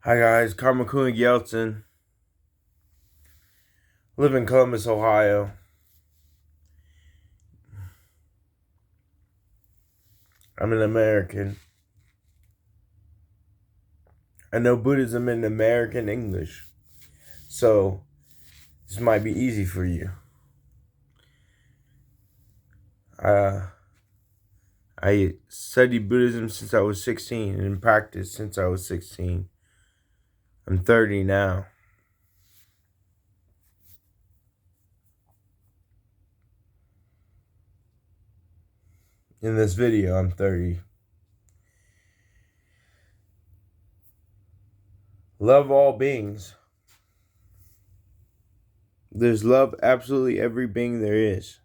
Hi guys, Kunga Gyaltsen. Live in Columbus, Ohio. I'm an American. I know Buddhism in American English, so this might be easy for you. I studied Buddhism since I was 16 and practiced since I was 16. I'm 30 now. In this video, I'm 30. Love all beings. There's love absolutely every being there is.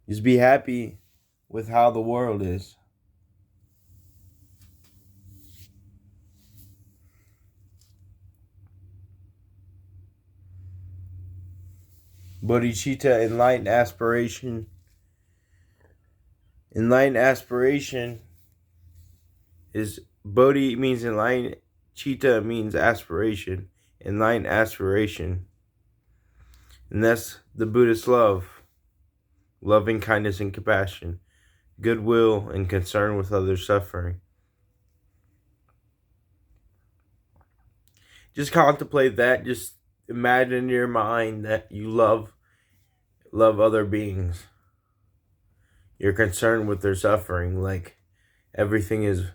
Just be happy with how the world is. Bodhicitta, enlightened aspiration. Enlightened aspiration is Bodhi means enlightened, Chitta means aspiration, enlightened aspiration. And that's the Buddhist love, loving kindness and compassion, goodwill and concern with others' suffering. Just contemplate that. Just imagine in your mind that you love other beings. You're concerned with their suffering, like everything is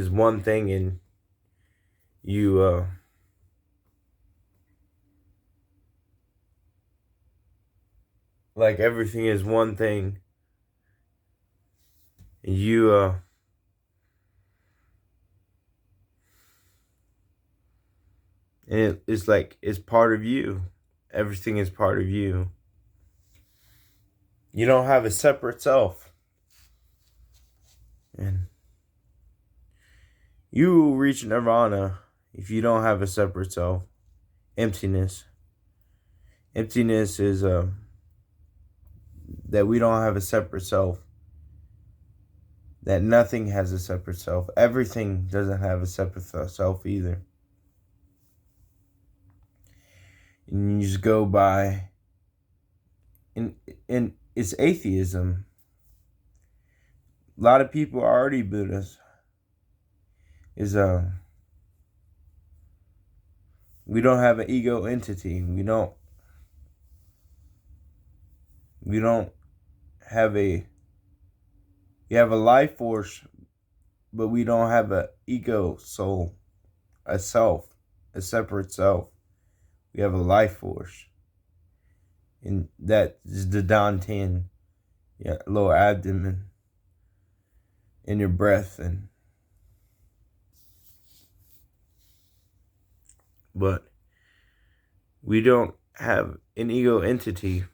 one thing, and you like everything is one thing, and and it's like it's part of you. Everything is part of you. You don't have a separate self. And you will reach nirvana if you don't have a separate self. Emptiness. Emptiness is that we don't have a separate self. That nothing has a separate self. Everything doesn't have a separate self either. And you just go by, and it's atheism. A lot of people are already Buddhists. We don't have an ego entity. We don't have a. You have a life force, but we don't have an ego soul, a self, a separate self. We have a life force, and that is the Dantian, lower abdomen, in your breath, but we don't have an ego entity.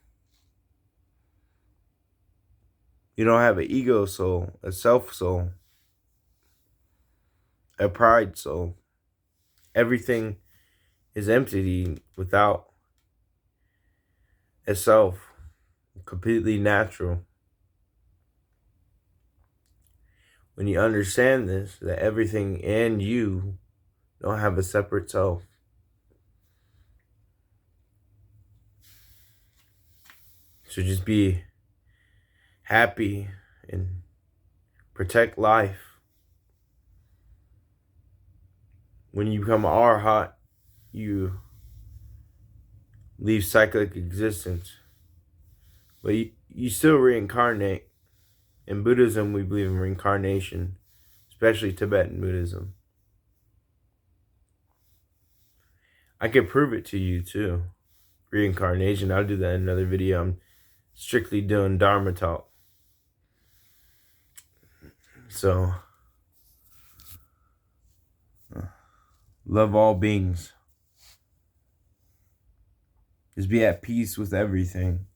You don't have an ego soul, a self soul, a pride soul. Everything is empty without a self, completely natural. When you understand this, that everything and you don't have a separate self. So just be happy and protect life. When you become arhat, you leave cyclic existence. But you still reincarnate. In Buddhism, we believe in reincarnation, especially Tibetan Buddhism. I can prove it to you too. Reincarnation, I'll do that in another video. I'm strictly doing Dharma talk. So, love all beings. Just be at peace with everything.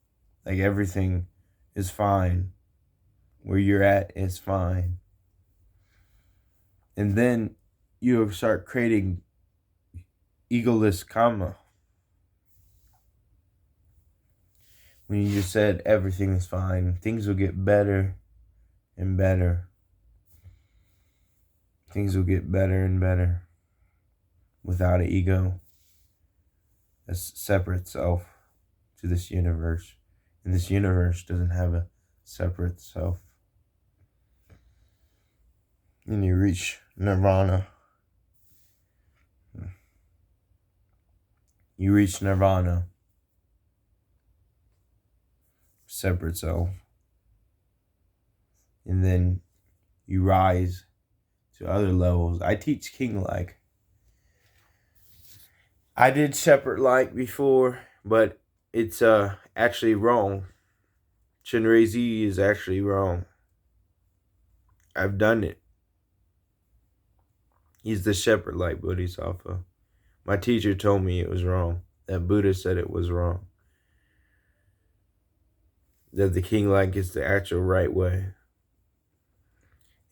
Like everything is fine. Where you're at is fine. And then you'll start creating egoless karma. When you just said everything is fine, things will get better and better. things will get better and better without an ego, a separate self to this universe. And this universe doesn't have a separate self. And you reach nirvana. You reach nirvana, separate self. And then you rise to other levels. I teach king-like. I did separate-like before, but it's actually wrong. Shinrei-Z is actually wrong. I've done it. He's the shepherd-like Bodhisattva. My teacher told me it was wrong. That Buddha said it was wrong. That the king-like is the actual right way.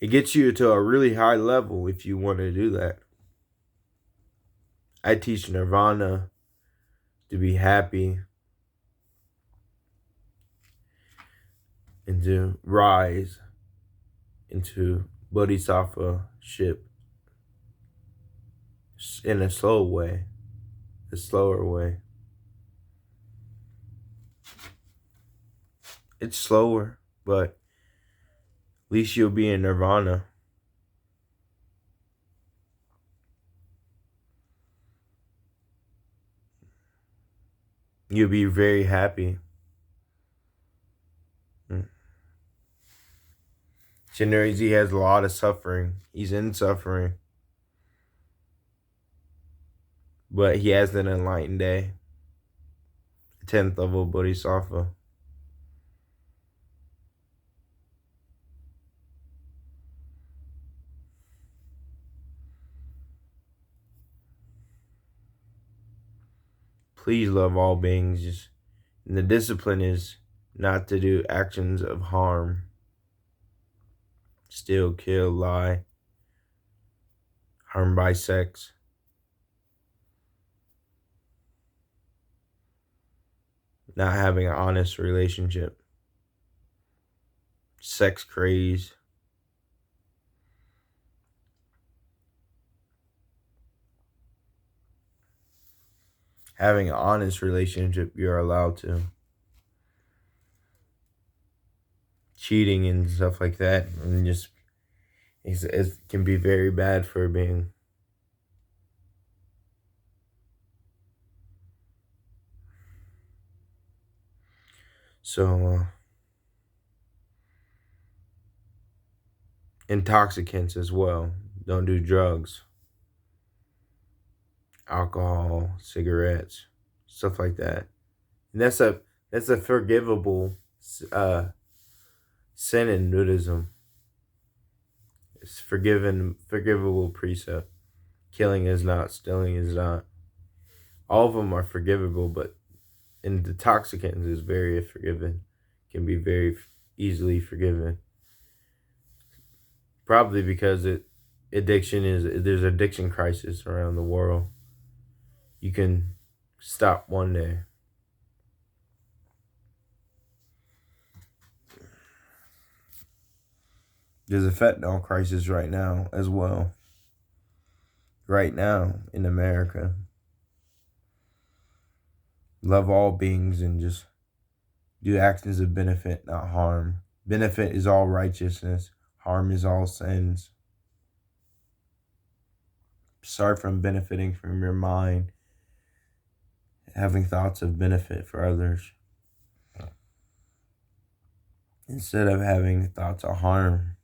It gets you to a really high level if you want to do that. I teach nirvana, to be happy, and to rise into bodhisattva-ship in a slow way, a slower way. It's slower, but at least you'll be in nirvana. You'll be very happy. Shinrei-Z has a lot of suffering. He's in suffering. But he has an enlightened day. 10th level Bodhisattva. Please love all beings. And the discipline is not to do actions of harm. Steal, kill, lie. Harm by sex. Not having an honest relationship. Sex craze. Having an honest relationship, you're allowed to. Cheating and stuff like that, and just it can be very bad for a being. So, intoxicants as well. Don't do drugs, alcohol, cigarettes, stuff like that. And that's a forgivable sin in Buddhism. It's forgivable precept. Killing is not, stealing is not. All of them are forgivable, but in intoxicants is very forgiven. Can be very easily forgiven. Probably because there's addiction crisis around the world. You can stop one day. There's a fentanyl crisis right now as well. Right now in America. Love all beings and just do actions of benefit, not harm. Benefit is all righteousness. Harm is all sins. Start from benefiting from your mind. Having thoughts of benefit for others. Instead of having thoughts of harm.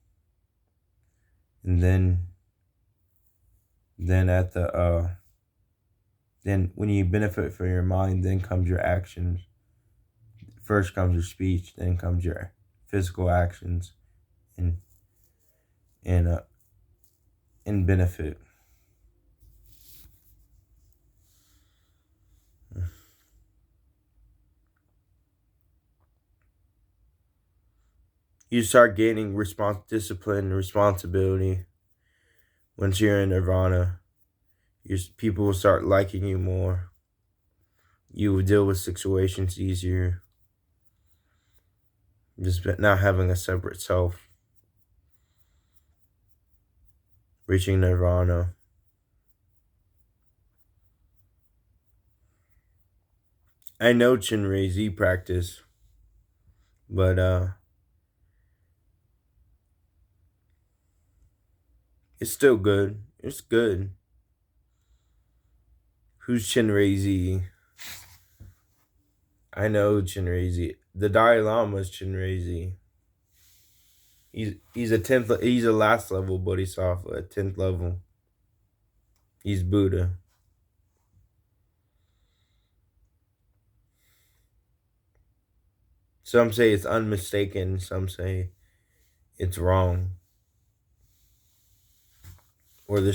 And then when you benefit from your mind, then comes your actions. First comes your speech, then comes your physical actions and benefit. You start gaining discipline and responsibility. Once you're in nirvana, people will start liking you more. You will deal with situations easier. Just not having a separate self. reaching nirvana. I know Chinrezi practice, but it's still good. It's good. Who's Chinrezi? I know Chinrezi. The Dalai Lama's Chinrezi. He's a 10th. He's a last level bodhisattva, a 10th level. He's Buddha. Some say it's unmistaken. Some say it's wrong. Or the